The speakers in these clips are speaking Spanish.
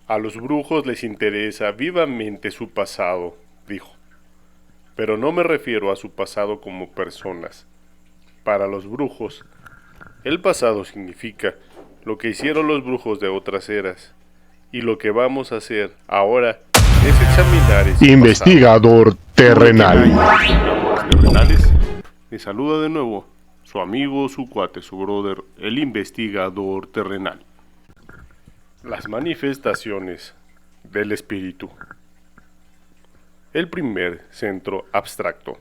A los brujos les interesa vivamente su pasado, dijo, pero no me refiero a su pasado como personas. Para los brujos, el pasado significa lo que hicieron los brujos de otras eras, y lo que vamos a hacer ahora es examinar ese pasado. Investigador terrenal. Terrenales, les saluda de nuevo su amigo, su cuate, su brother, el investigador terrenal. Las manifestaciones del espíritu. El primer centro abstracto.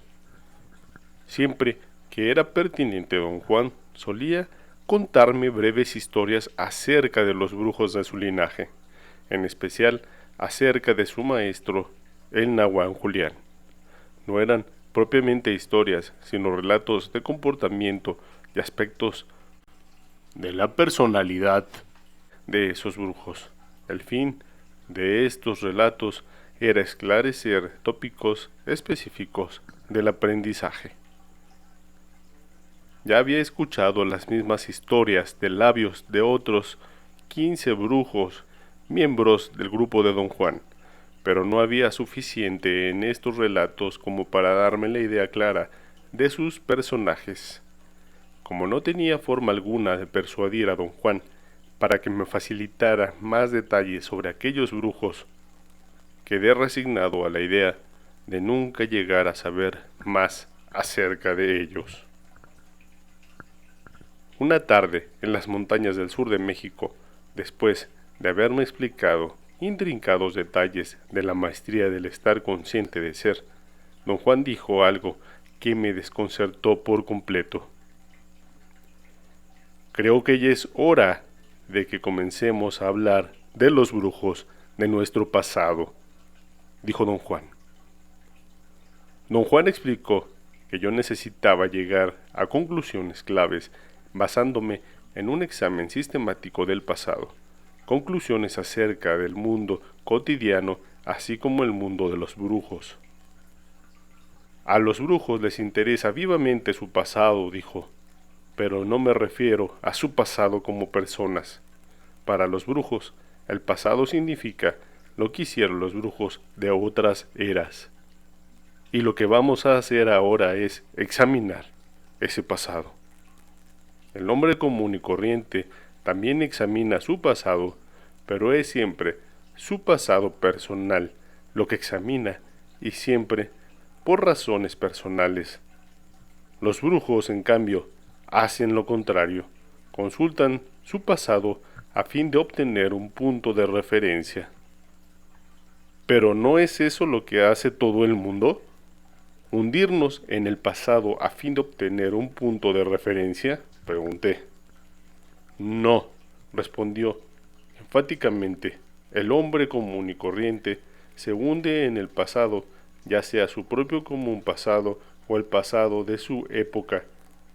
Siempre que era pertinente, don Juan solía contarme breves historias acerca de los brujos de su linaje, en especial acerca de su maestro, el Nahuán Julián. No eran propiamente historias, sino relatos de comportamiento y aspectos de la personalidad de esos brujos. El fin de estos relatos era esclarecer tópicos específicos del aprendizaje. Ya había escuchado las mismas historias de labios de otros 15 brujos, miembros del grupo de don Juan, pero no había suficiente en estos relatos como para darme la idea clara de sus personajes. Como no tenía forma alguna de persuadir a don Juan para que me facilitara más detalles sobre aquellos brujos, quedé resignado a la idea de nunca llegar a saber más acerca de ellos. Una tarde en las montañas del sur de México, después de haberme explicado intrincados detalles de la maestría del estar consciente de ser, don Juan dijo algo que me desconcertó por completo. Creo que ya es hora de que comencemos a hablar de los brujos de nuestro pasado, dijo don Juan. Don Juan explicó que yo necesitaba llegar a conclusiones claves basándome en un examen sistemático del pasado, conclusiones acerca del mundo cotidiano así como el mundo de los brujos. A los brujos les interesa vivamente su pasado, dijo, pero no me refiero a su pasado como personas. Para los brujos, el pasado significa lo que hicieron los brujos de otras eras. Y lo que vamos a hacer ahora es examinar ese pasado. El hombre común y corriente también examina su pasado, pero es siempre su pasado personal lo que examina y siempre por razones personales. Los brujos, en cambio, hacen lo contrario, consultan su pasado a fin de obtener un punto de referencia. ¿Pero no es eso lo que hace todo el mundo? ¿Hundirnos en el pasado a fin de obtener un punto de referencia?, pregunté. No, respondió enfáticamente. El hombre común y corriente se hunde en el pasado, ya sea su propio común pasado o el pasado de su época,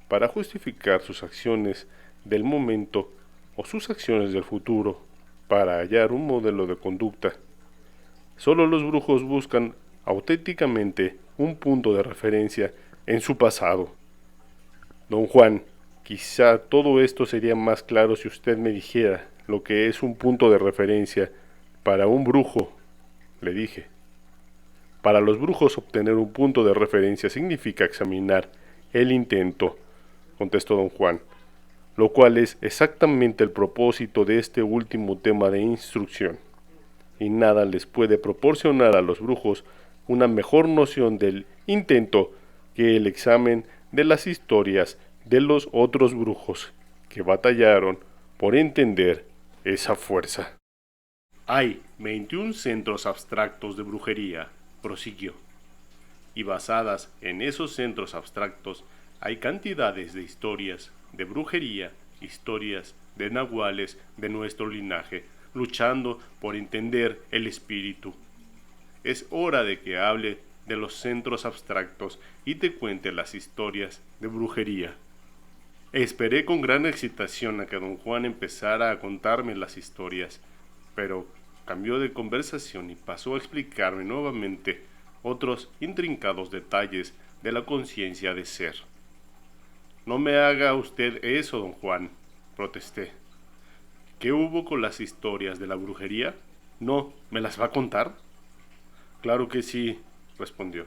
para justificar sus acciones del momento o sus acciones del futuro, para hallar un modelo de conducta. Solo los brujos buscan auténticamente un punto de referencia en su pasado. Don Juan, quizá todo esto sería más claro si usted me dijera lo que es un punto de referencia para un brujo, le dije. Para los brujos obtener un punto de referencia significa examinar el intento, contestó don Juan, lo cual es exactamente el propósito de este último tema de instrucción. Y nada les puede proporcionar a los brujos una mejor noción del intento que el examen de las historias de los otros brujos que batallaron por entender esa fuerza. Hay 21 centros abstractos de brujería, prosiguió, y basadas en esos centros abstractos hay cantidades de historias de brujería, historias de nahuales de nuestro linaje, luchando por entender el espíritu. Es hora de que hable de los centros abstractos y te cuente las historias de brujería. Esperé con gran excitación a que don Juan empezara a contarme las historias, pero cambió de conversación y pasó a explicarme nuevamente otros intrincados detalles de la conciencia de ser. No me haga usted eso, don Juan, protesté. ¿Qué hubo con las historias de la brujería? No, ¿me las va a contar? Claro que sí, respondió,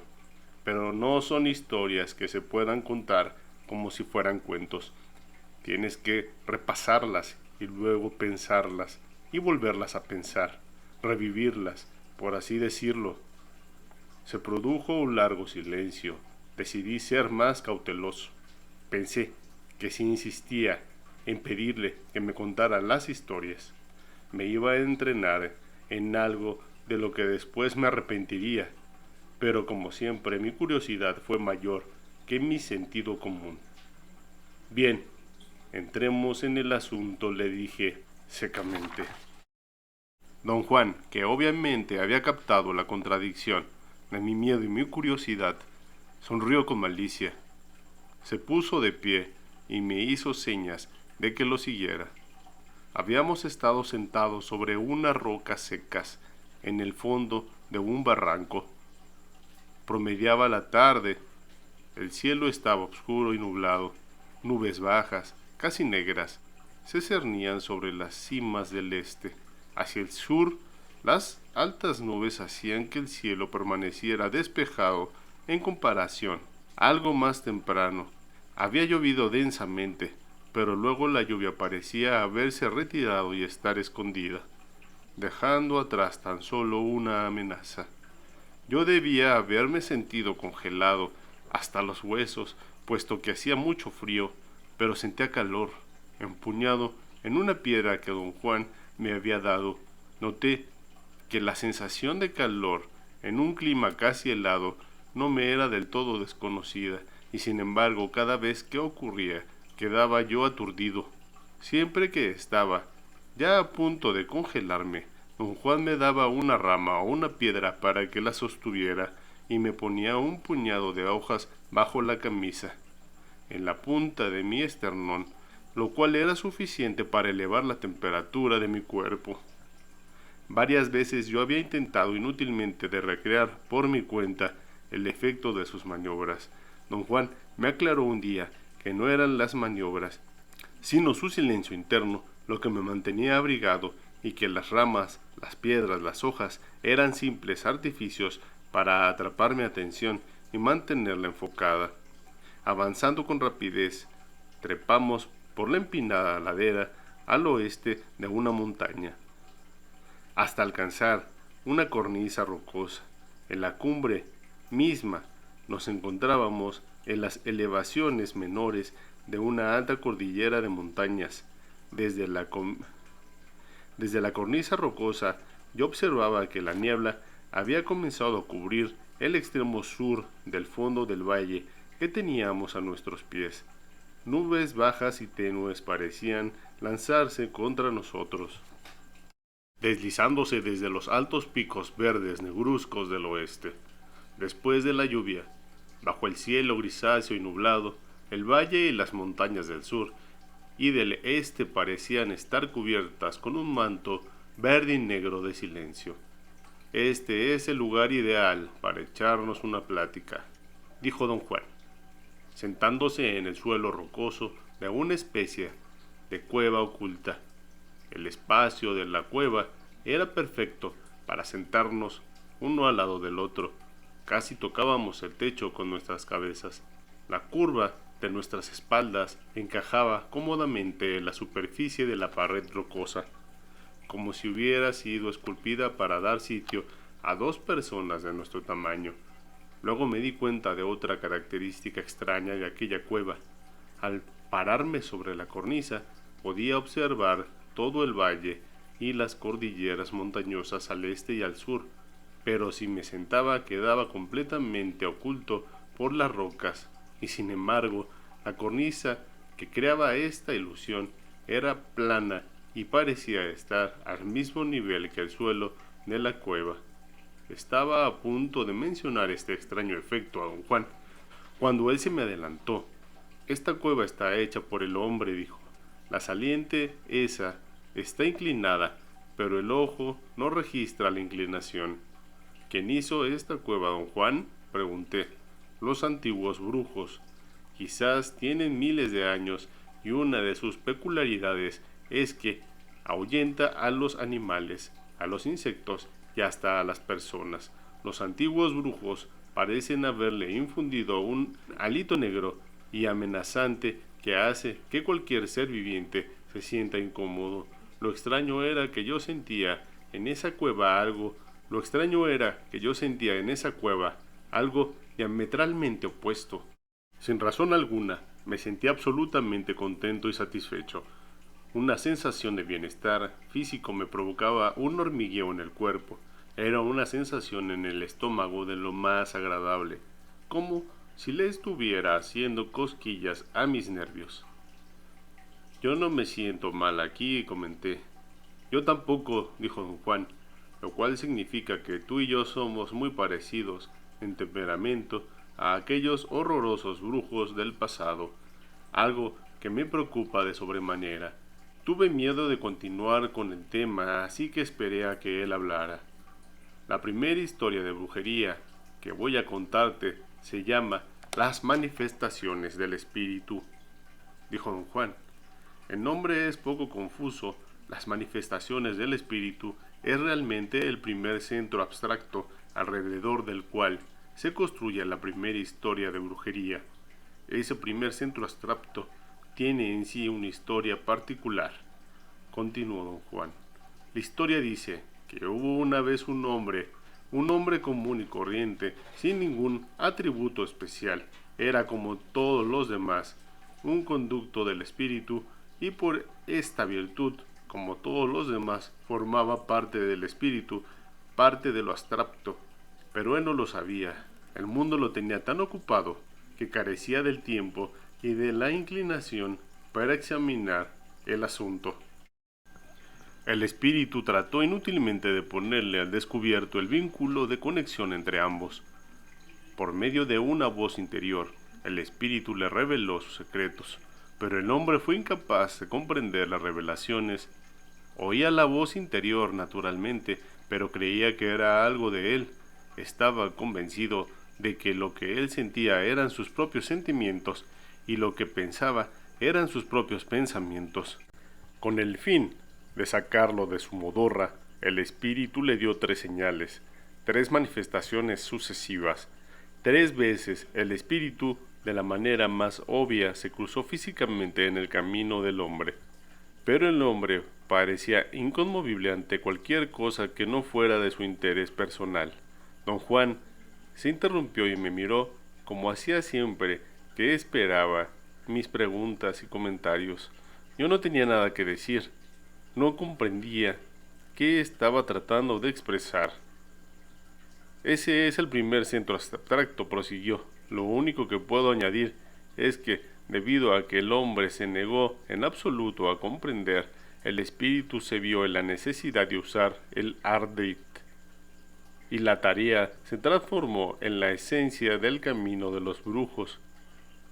pero no son historias que se puedan contar como si fueran cuentos. Tienes que repasarlas y luego pensarlas y volverlas a pensar, revivirlas, por así decirlo. Se produjo un largo silencio. Decidí ser más cauteloso. Pensé que si insistía en pedirle que me contara las historias, me iba a entrenar en algo de lo que después me arrepentiría, pero como siempre mi curiosidad fue mayor que mi sentido común. Bien, entremos en el asunto, le dije secamente. Don Juan, que obviamente había captado la contradicción de mi miedo y mi curiosidad, sonrió con malicia. Se puso de pie y me hizo señas de que lo siguiera. Habíamos estado sentados sobre unas rocas secas en el fondo de un barranco. Promediaba la tarde. El cielo estaba oscuro y nublado. Nubes bajas, casi negras, se cernían sobre las cimas del este. Hacia el sur, las altas nubes hacían que el cielo permaneciera despejado en comparación. Algo más temprano, había llovido densamente, pero luego la lluvia parecía haberse retirado y estar escondida, dejando atrás tan solo una amenaza. Yo debía haberme sentido congelado hasta los huesos, puesto que hacía mucho frío, pero sentía calor, empuñado en una piedra que don Juan me había dado. Noté que la sensación de calor en un clima casi helado no me era del todo desconocida, y sin embargo cada vez que ocurría quedaba yo aturdido. Siempre que estaba ya a punto de congelarme, don Juan me daba una rama o una piedra para que la sostuviera y me ponía un puñado de hojas bajo la camisa, en la punta de mi esternón, lo cual era suficiente para elevar la temperatura de mi cuerpo. Varias veces yo había intentado inútilmente de recrear por mi cuenta el efecto de sus maniobras. Don Juan me aclaró un día que no eran las maniobras, sino su silencio interno lo que me mantenía abrigado, y que las ramas, las piedras, las hojas eran simples artificios para atrapar mi atención y mantenerla enfocada. Avanzando con rapidez, trepamos por la empinada ladera al oeste de una montaña, hasta alcanzar una cornisa rocosa. En la cumbre misma nos encontrábamos en las elevaciones menores de una alta cordillera de montañas. Desde la cornisa rocosa yo observaba que la niebla había comenzado a cubrir el extremo sur del fondo del valle que teníamos a nuestros pies. Nubes bajas y tenues parecían lanzarse contra nosotros, deslizándose desde los altos picos verdes negruzcos del oeste. Después de la lluvia, bajo el cielo grisáceo y nublado, el valle y las montañas del sur y del este parecían estar cubiertas con un manto verde y negro de silencio. Este es el lugar ideal para echarnos una plática, dijo don Juan, sentándose en el suelo rocoso de una especie de cueva oculta. El espacio de la cueva era perfecto para sentarnos uno al lado del otro. Casi tocábamos el techo con nuestras cabezas. La curva de nuestras espaldas encajaba cómodamente en la superficie de la pared rocosa, como si hubiera sido esculpida para dar sitio a dos personas de nuestro tamaño. Luego me di cuenta de otra característica extraña de aquella cueva. Al pararme sobre la cornisa, podía observar todo el valle y las cordilleras montañosas al este y al sur, pero si me sentaba quedaba completamente oculto por las rocas, y sin embargo la cornisa que creaba esta ilusión era plana y parecía estar al mismo nivel que el suelo de la cueva. Estaba a punto de mencionar este extraño efecto a don Juan, cuando él se me adelantó. Esta cueva está hecha por el hombre, dijo. La saliente esa está inclinada, pero el ojo no registra la inclinación. ¿Quién hizo esta cueva, don Juan?, pregunté. Los antiguos brujos. Quizás tienen miles de años, y una de sus peculiaridades es que ahuyenta a los animales, a los insectos y hasta a las personas. Los antiguos brujos parecen haberle infundido un hálito negro y amenazante que hace que cualquier ser viviente se sienta incómodo. Lo extraño era que yo sentía en esa cueva algo diametralmente opuesto. Sin razón alguna, me sentí absolutamente contento y satisfecho. Una sensación de bienestar físico me provocaba un hormigueo en el cuerpo. Era una sensación en el estómago de lo más agradable, como si le estuviera haciendo cosquillas a mis nervios. Yo no me siento mal aquí, comenté. Yo tampoco, dijo don Juan, lo cual significa que tú y yo somos muy parecidos en temperamento a aquellos horrorosos brujos del pasado, algo que me preocupa de sobremanera. Tuve miedo de continuar con el tema, así que esperé a que él hablara. La primera historia de brujería que voy a contarte se llama Las manifestaciones del espíritu, dijo don Juan. El nombre es poco confuso. Las manifestaciones del espíritu es realmente el primer centro abstracto alrededor del cual se construye la primera historia de brujería. Ese primer centro abstracto tiene en sí una historia particular. Continuó don Juan. La historia dice que hubo una vez un hombre común y corriente, sin ningún atributo especial. Era como todos los demás, un conducto del espíritu, y por esta virtud, como todos los demás, formaba parte del espíritu, parte de lo abstracto. Pero él no lo sabía. El mundo lo tenía tan ocupado que carecía del tiempo y de la inclinación para examinar el asunto. El espíritu trató inútilmente de ponerle al descubierto el vínculo de conexión entre ambos. Por medio de una voz interior, el espíritu le reveló sus secretos, pero el hombre fue incapaz de comprender las revelaciones. Oía la voz interior naturalmente, pero creía que era algo de él. Estaba convencido de que lo que él sentía eran sus propios sentimientos y lo que pensaba eran sus propios pensamientos. Con el fin de sacarlo de su modorra, el espíritu le dio 3 señales, 3 manifestaciones sucesivas. 3 veces el espíritu, de la manera más obvia, se cruzó físicamente en el camino del hombre. Pero el hombre parecía inconmovible ante cualquier cosa que no fuera de su interés personal. Don Juan se interrumpió y me miró como hacía siempre que esperaba mis preguntas y comentarios. Yo no tenía nada que decir. No comprendía qué estaba tratando de expresar. Ese es el primer centro abstracto, prosiguió. Lo único que puedo añadir es que, debido a que el hombre se negó en absoluto a comprender, el espíritu se vio en la necesidad de usar el ardit, y la tarea se transformó en la esencia del camino de los brujos.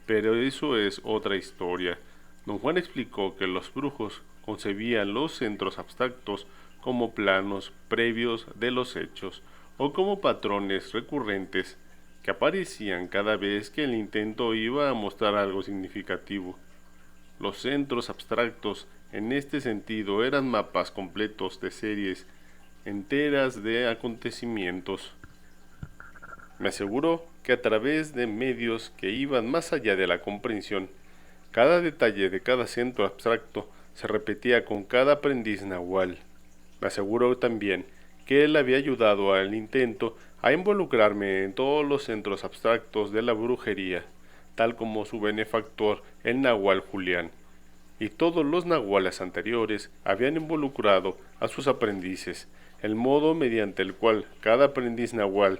Pero eso es otra historia. Don Juan explicó que los brujos concebían los centros abstractos como planos previos de los hechos o como patrones recurrentes que aparecían cada vez que el intento iba a mostrar algo significativo. Los centros abstractos en este sentido eran mapas completos de series enteras de acontecimientos. Me aseguró que a través de medios que iban más allá de la comprensión, cada detalle de cada centro abstracto se repetía con cada aprendiz nahual. Me aseguró también que él había ayudado al intento a involucrarme en todos los centros abstractos de la brujería, tal como su benefactor, el nahual Julián, y todos los nahuales anteriores habían involucrado a sus aprendices. El modo mediante el cual cada aprendiz nahual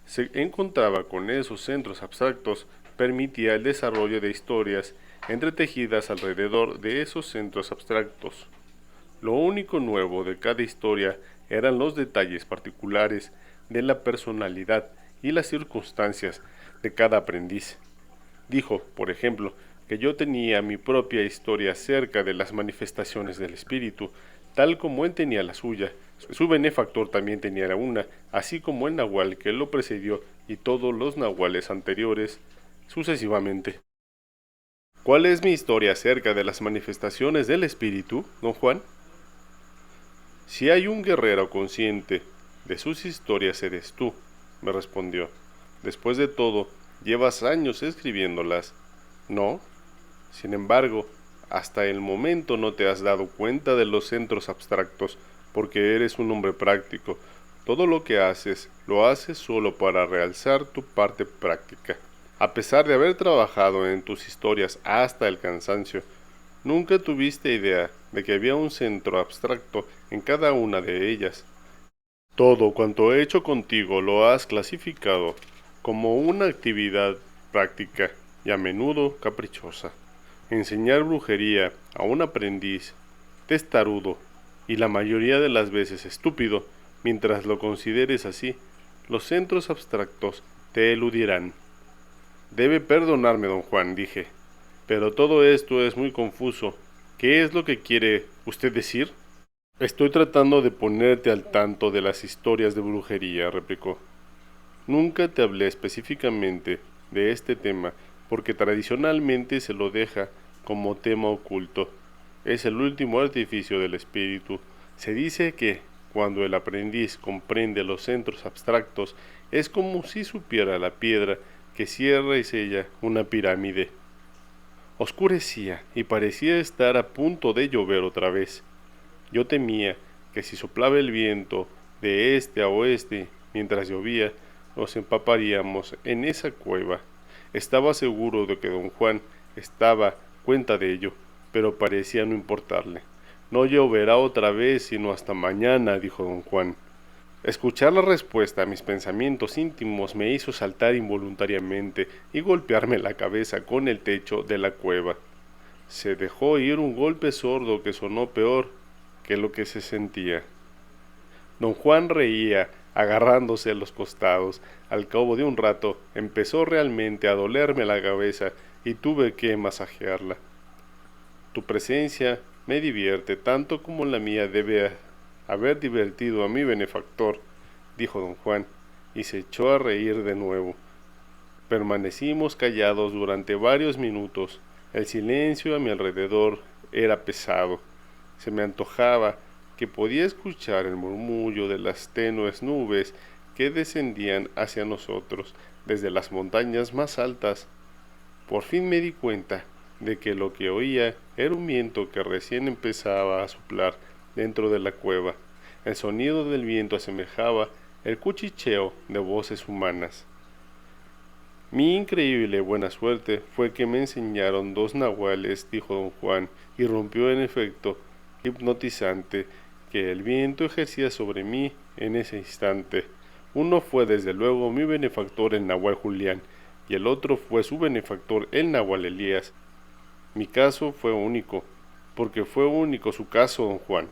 se encontraba con esos centros abstractos permitía el desarrollo de historias entretejidas alrededor de esos centros abstractos. Lo único nuevo de cada historia eran los detalles particulares de la personalidad y las circunstancias de cada aprendiz. Dijo, por ejemplo, que yo tenía mi propia historia acerca de las manifestaciones del espíritu, tal como él tenía la suya. Su benefactor también tenía una, así como el nahual que lo precedió y todos los nahuales anteriores, sucesivamente. ¿Cuál es mi historia acerca de las manifestaciones del espíritu, don Juan? Si hay un guerrero consciente de sus historias eres tú, me respondió. Después de todo, llevas años escribiéndolas, ¿no? Sin embargo, hasta el momento no te has dado cuenta de los centros abstractos, porque eres un hombre práctico. Todo lo que haces, lo haces solo para realzar tu parte práctica. A pesar de haber trabajado en tus historias hasta el cansancio, nunca tuviste idea de que había un centro abstracto en cada una de ellas. Todo cuanto he hecho contigo lo has clasificado como una actividad práctica y a menudo caprichosa. Enseñar brujería a un aprendiz testarudo y la mayoría de las veces estúpido, mientras lo consideres así, los centros abstractos te eludirán. Debe perdonarme, don Juan, dije, pero todo esto es muy confuso. ¿Qué es lo que quiere usted decir? Estoy tratando de ponerte al tanto de las historias de brujería, replicó. Nunca te hablé específicamente de este tema porque tradicionalmente se lo deja como tema oculto. Es el último artificio del espíritu. Se dice que, cuando el aprendiz comprende los centros abstractos, es como si supiera la piedra que cierra y sella una pirámide. Oscurecía y parecía estar a punto de llover otra vez. Yo temía que si soplaba el viento de este a oeste mientras llovía, nos empaparíamos en esa cueva. Estaba seguro de que don Juan estaba cuenta de ello, pero parecía no importarle. No lloverá otra vez sino hasta mañana, dijo don Juan. Escuchar la respuesta a mis pensamientos íntimos me hizo saltar involuntariamente y golpearme la cabeza con el techo de la cueva. Se dejó oír un golpe sordo que sonó peor que lo que se sentía. Don Juan reía, agarrándose a los costados. Al cabo de un rato empezó realmente a dolerme la cabeza y tuve que masajearla. Tu presencia me divierte tanto como la mía debe haber divertido a mi benefactor, dijo don Juan, y se echó a reír de nuevo. Permanecimos callados durante varios minutos. El silencio a mi alrededor era pesado. Se me antojaba que podía escuchar el murmullo de las tenues nubes que descendían hacia nosotros desde las montañas más altas. Por fin me di cuenta de que lo que oía era un viento que recién empezaba a soplar dentro de la cueva. El sonido del viento asemejaba el cuchicheo de voces humanas. Mi increíble buena suerte fue que me enseñaron 2 nahuales, dijo don Juan, y rompió en efecto hipnotizante que el viento ejercía sobre mí en ese instante. Uno fue desde luego mi benefactor el nahual Julián, y el otro fue su benefactor el nahual Elías. Mi caso fue único. ¿Por qué fue único su caso, don Juan?,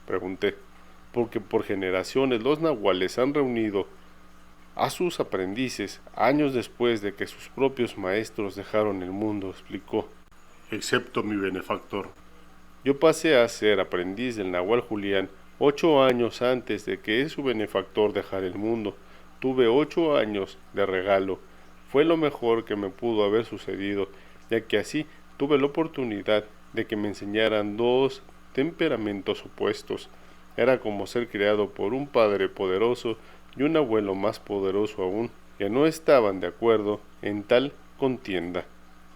pregunté. Porque por generaciones los nahuales han reunido a sus aprendices años después de que sus propios maestros dejaron el mundo, explicó. Excepto mi benefactor. Yo pasé a ser aprendiz del nahual Julián 8 años antes de que su benefactor dejara el mundo. Tuve 8 años de regalo. Fue lo mejor que me pudo haber sucedido, ya que así tuve la oportunidad de que me enseñaran 2 temperamentos opuestos. Era como ser criado por un padre poderoso y un abuelo más poderoso aún, que no estaban de acuerdo en tal contienda.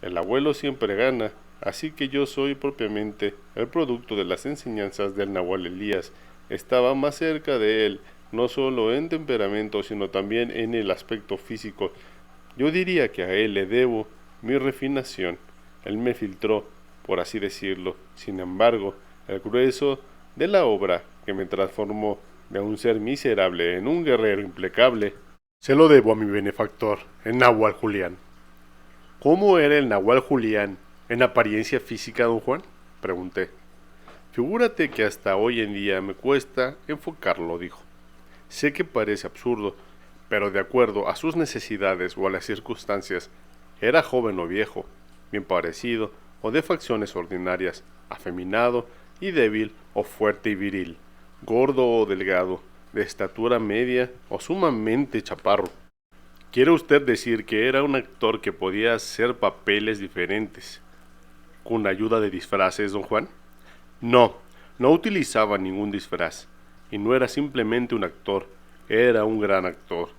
El abuelo siempre gana, así que yo soy propiamente el producto de las enseñanzas del nahual Elías. Estaba más cerca de él, no solo en temperamento, sino también en el aspecto físico. Yo diría que a él le debo mi refinación. Él me filtró, por así decirlo. Sin embargo, el grueso de la obra que me transformó de un ser miserable en un guerrero implacable, se lo debo a mi benefactor, el nahual Julián. ¿Cómo era el nahual Julián en apariencia física, don Juan?, pregunté. Figúrate que hasta hoy en día me cuesta enfocarlo, dijo. Sé que parece absurdo, pero de acuerdo a sus necesidades o a las circunstancias, era joven o viejo, bien parecido o de facciones ordinarias, afeminado y débil o fuerte y viril, gordo o delgado, de estatura media o sumamente chaparro. ¿Quiere usted decir que era un actor que podía hacer papeles diferentes con ayuda de disfraces, don Juan? No, No utilizaba ningún disfraz, y no era simplemente un actor, era un gran actor.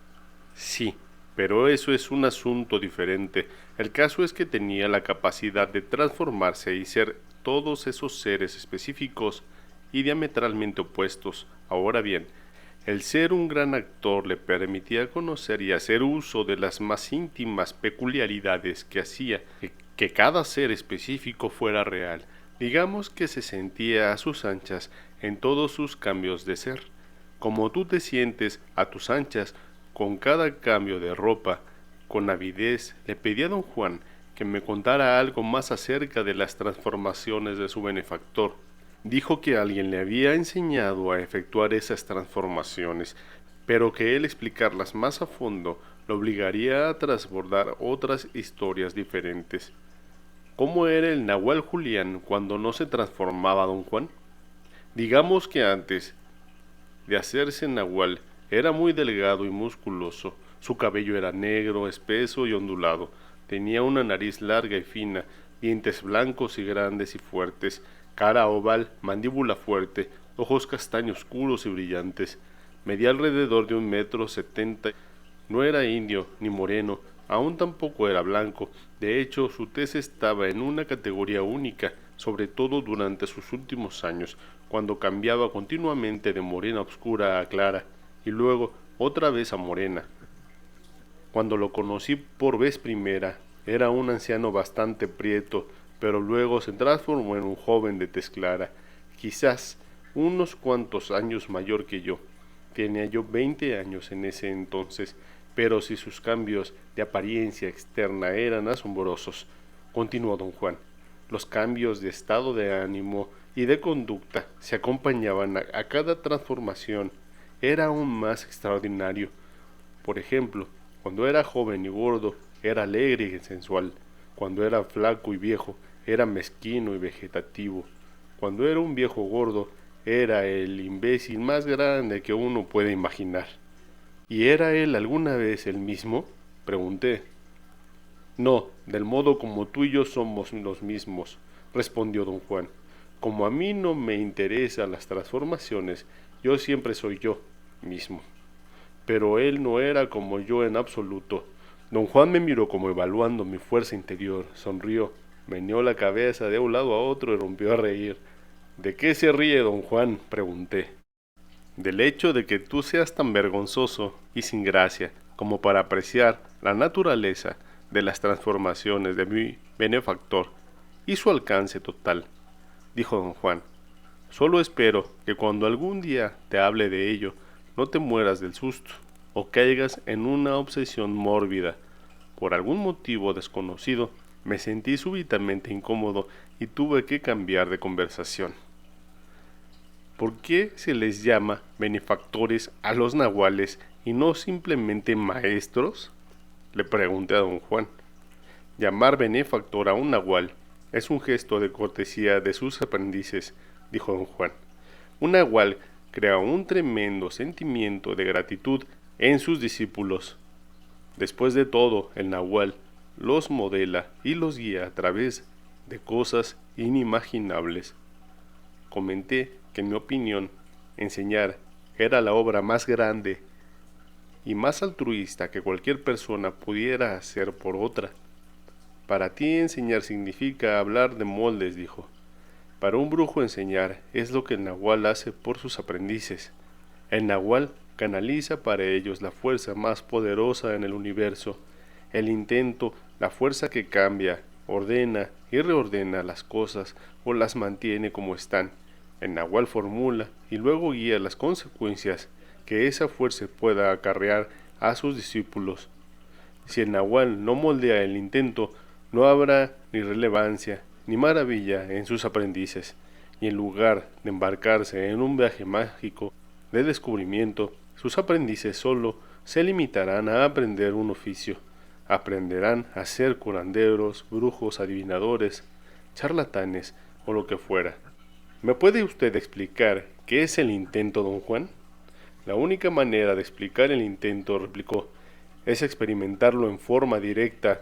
Sí, pero eso es un asunto diferente. El caso es que tenía la capacidad de transformarse y ser todos esos seres específicos y diametralmente opuestos. Ahora bien, el ser un gran actor le permitía conocer y hacer uso de las más íntimas peculiaridades que hacía que cada ser específico fuera real. Digamos que se sentía a sus anchas en todos sus cambios de ser, como tú te sientes a tus anchas con cada cambio de ropa. Con avidez le pedí a don Juan que me contara algo más acerca de las transformaciones de su benefactor. Dijo que alguien le había enseñado a efectuar esas transformaciones, pero que él explicarlas más a fondo lo obligaría a transbordar otras historias diferentes. ¿Cómo era el Nahual Julián cuando no se transformaba don Juan? Digamos que antes de hacerse Nahual era muy delgado y musculoso. Su cabello era negro, espeso y ondulado. Tenía una nariz larga y fina, dientes blancos y grandes y fuertes, cara oval, mandíbula fuerte, ojos castaños oscuros y brillantes. Medía alrededor de 1,70 m. No era indio ni moreno, aún tampoco era blanco. De hecho, su tez estaba en una categoría única, sobre todo durante sus últimos años, cuando cambiaba continuamente de morena oscura a clara, y luego otra vez a morena. Cuando lo conocí por vez primera, era un anciano bastante prieto, pero luego se transformó en un joven de tez clara, quizás unos cuantos años mayor que yo. Tenía yo 20 años en ese entonces, pero si sus cambios de apariencia externa eran asombrosos, continuó don Juan, los cambios de estado de ánimo y de conducta se acompañaban a cada transformación. Era aún más extraordinario. Por ejemplo, cuando era joven y gordo, era alegre y sensual. Cuando era flaco y viejo, era mezquino y vegetativo. Cuando era un viejo gordo, era el imbécil más grande que uno puede imaginar. ¿Y era él alguna vez el mismo?, pregunté. No, del modo como tú y yo somos los mismos, respondió don Juan. Como a mí no me interesan las transformaciones, yo siempre soy yo mismo. Pero él no era como yo en absoluto. Don Juan me miró como evaluando mi fuerza interior, sonrió, meneó la cabeza de un lado a otro y rompió a reír. ¿De qué se ríe don Juan?, pregunté. Del hecho de que tú seas tan vergonzoso y sin gracia como para apreciar la naturaleza de las transformaciones de mi benefactor y su alcance total, dijo don Juan. Solo espero que cuando algún día te hable de ello, no te mueras del susto o caigas en una obsesión mórbida. Por algún motivo desconocido, me sentí súbitamente incómodo y tuve que cambiar de conversación. ¿Por qué se les llama benefactores a los nahuales y no simplemente maestros?, le pregunté a don Juan. Llamar benefactor a un nahual es un gesto de cortesía de sus aprendices, dijo don Juan. Un nahual crea un tremendo sentimiento de gratitud en sus discípulos. Después de todo, el nahual los modela y los guía a través de cosas inimaginables. Comenté que en mi opinión, enseñar era la obra más grande y más altruista que cualquier persona pudiera hacer por otra. Para ti enseñar significa hablar de moldes, dijo. Para un brujo enseñar es lo que el nahual hace por sus aprendices. El nahual canaliza para ellos la fuerza más poderosa en el universo, el intento, la fuerza que cambia, ordena y reordena las cosas o las mantiene como están. El nahual formula y luego guía las consecuencias que esa fuerza pueda acarrear a sus discípulos. Si el nahual no moldea el intento, no habrá ni relevancia ni maravilla en sus aprendices, y en lugar de embarcarse en un viaje mágico de descubrimiento, sus aprendices solo se limitarán a aprender un oficio. Aprenderán a ser curanderos, brujos, adivinadores, charlatanes o lo que fuera. ¿Me puede usted explicar qué es el intento, don Juan? La única manera de explicar el intento, replicó, es experimentarlo en forma directa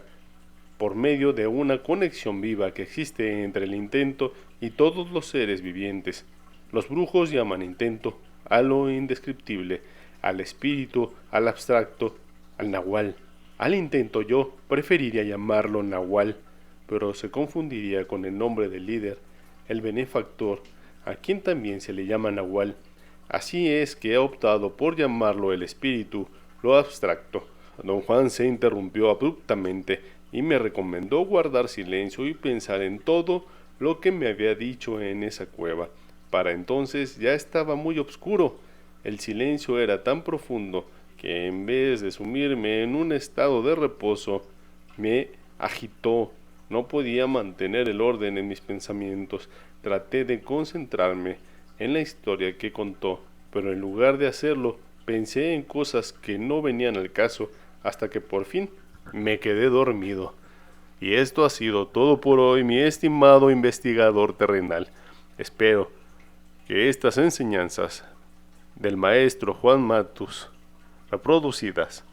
por medio de una conexión viva que existe entre el intento y todos los seres vivientes. Los brujos llaman intento a lo indescriptible, al espíritu, al abstracto, al nahual. Al intento yo preferiría llamarlo nahual, pero se confundiría con el nombre del líder, el benefactor, a quien también se le llama nahual. Así es que he optado por llamarlo el espíritu, lo abstracto. Don Juan se interrumpió abruptamente y me recomendó guardar silencio y pensar en todo lo que me había dicho en esa cueva. Para entonces ya estaba muy oscuro. El silencio era tan profundo que en vez de sumirme en un estado de reposo, me agitó. No podía mantener el orden en mis pensamientos. Traté de concentrarme en la historia que contó, pero en lugar de hacerlo, pensé en cosas que no venían al caso hasta que por fin me quedé dormido. Y esto ha sido todo por hoy, mi estimado investigador terrenal. Espero que estas enseñanzas del maestro Juan Matus, reproducidas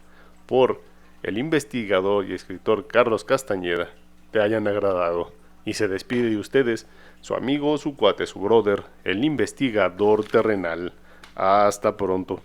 por el investigador y escritor Carlos Castañeda, te hayan agradado. Y se despide de ustedes su amigo, su cuate, su brother, el investigador terrenal. Hasta pronto.